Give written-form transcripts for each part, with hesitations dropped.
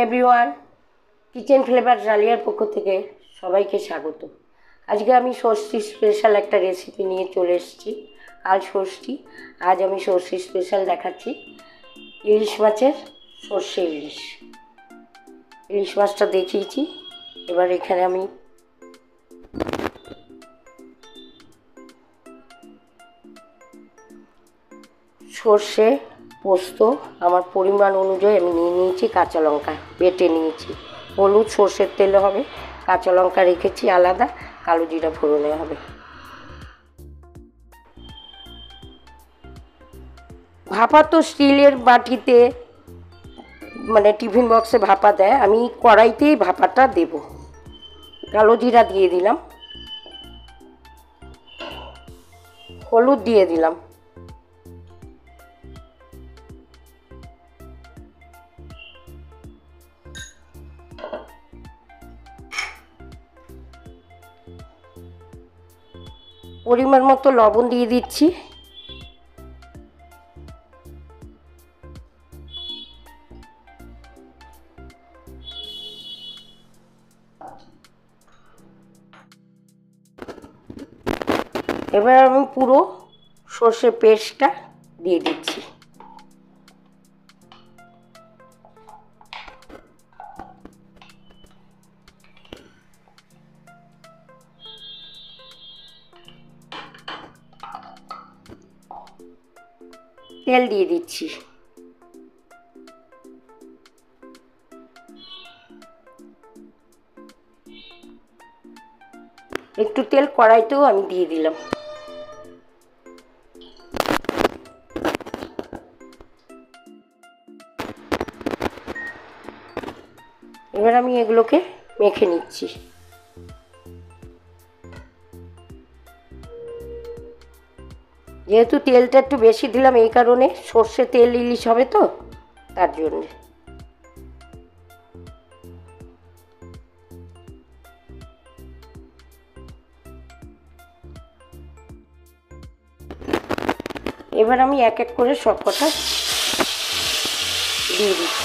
Everyone, kitchen flavour ডালিয়ার পক্ষ থেকে সবাইকে স্বাগত। আজকে আমি ষষ্ঠী স্পেশাল একটা রেসিপি নিয়ে চলে এসেছি। কাল ষষ্ঠী, আজ আমি ষষ্ঠী স্পেশাল দেখাচ্ছি ইলিশ মাছের সর্ষে ইলিশ। ইলিশ মাছটা দেখিয়েছি, এবার এখানে আমি সর্ষে পোস্ত আমার পরিমাণ অনুযায়ী আমি নিয়ে নিয়েছি, কাঁচা লঙ্কা বেটে নিয়েছি, হলুদ সর্ষের তেল হবে, কাঁচা লঙ্কা রেখেছি আলাদা, কালো জিরা ফোড়নে হবে। ভাপা তো স্টিলের বাটিতে মানে টিফিন বক্সে ভাপা দেয়, আমি কড়াইতেই ভাপাটা দেব। কালো জিরা দিয়ে দিলাম, হলুদ দিয়ে দিলাম, পরিমাণ মতো লবণ দিয়ে দিচ্ছি, এবার আমি পুরো সর্ষে পেস্টটা দিয়ে দিচ্ছি। তেল দিয়ে দিচ্ছি, একটু তেল কড়াইতেও আমি দিয়ে দিলাম। এবার আমি এগুলোকে মেখে নিচ্ছি। যেহেতু তেলটা একটু বেশি দিলাম এই কারণে, সর্ষে তেল ইলিশ হবে তো তার জন্য। এবার আমি এক এক করে সব কটা দিয়ে দিচ্ছি।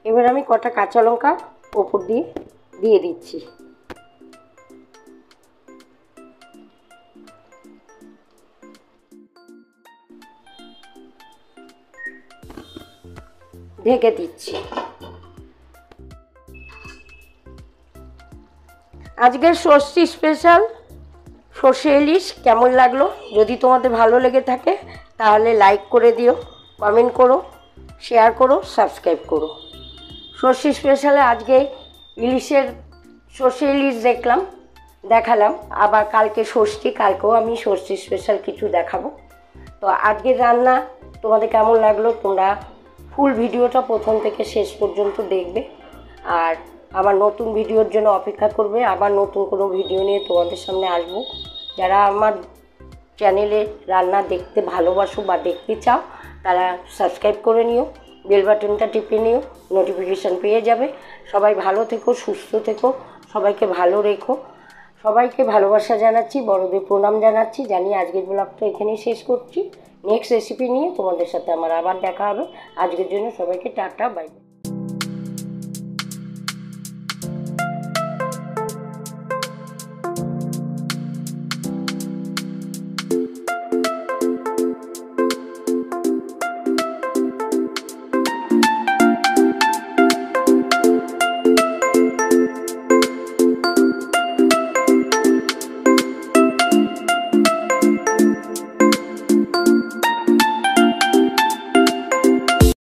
এবার আমি কটা কাঁচা লঙ্কা ওপর দিয়ে দিচ্ছি। ঢেকে দিচ্ছি। আজকের ষষ্ঠী স্পেশাল সর্ষে ইলিশ কেমন লাগলো? যদি তোমাদের ভালো লেগে থাকে তাহলে লাইক করে দিও, কমেন্ট করো, শেয়ার করো, সাবস্ক্রাইব করো। ষষ্ঠী স্পেশালে আজকে সর্ষে ইলিশ দেখালাম, আবার কালকে ষষ্ঠী, কালকেও আমি ষষ্ঠী স্পেশাল কিছু দেখাবো। তো আজকের রান্না তোমাদের কেমন লাগলো তোমরা ফুল ভিডিওটা প্রথম থেকে শেষ পর্যন্ত দেখবে, আর আমার নতুন ভিডিওর জন্য অপেক্ষা করবে। আবার নতুন কোনো ভিডিও নিয়ে তোমাদের সামনে আসবো। যারা আমার চ্যানেলে রান্না দেখতে ভালোবাসো বা দেখতে চাও তারা সাবস্ক্রাইব করে নিও, বেল বাটনটা টিপে নিও, নোটিফিকেশান পেয়ে যাবে। সবাই ভালো থেকো, সুস্থ থেকো, সবাইকে ভালো রেখো। সবাইকে ভালোবাসা জানাচ্ছি, বড়দের প্রণাম জানাচ্ছি। জানি আজকের ব্লগটা এখানেই শেষ করছি। নেক্সট রেসিপি নিয়ে তোমাদের সাথে আমার আবার দেখা হবে। আজকের জন্য সবাইকে টাটা, বাই বাই।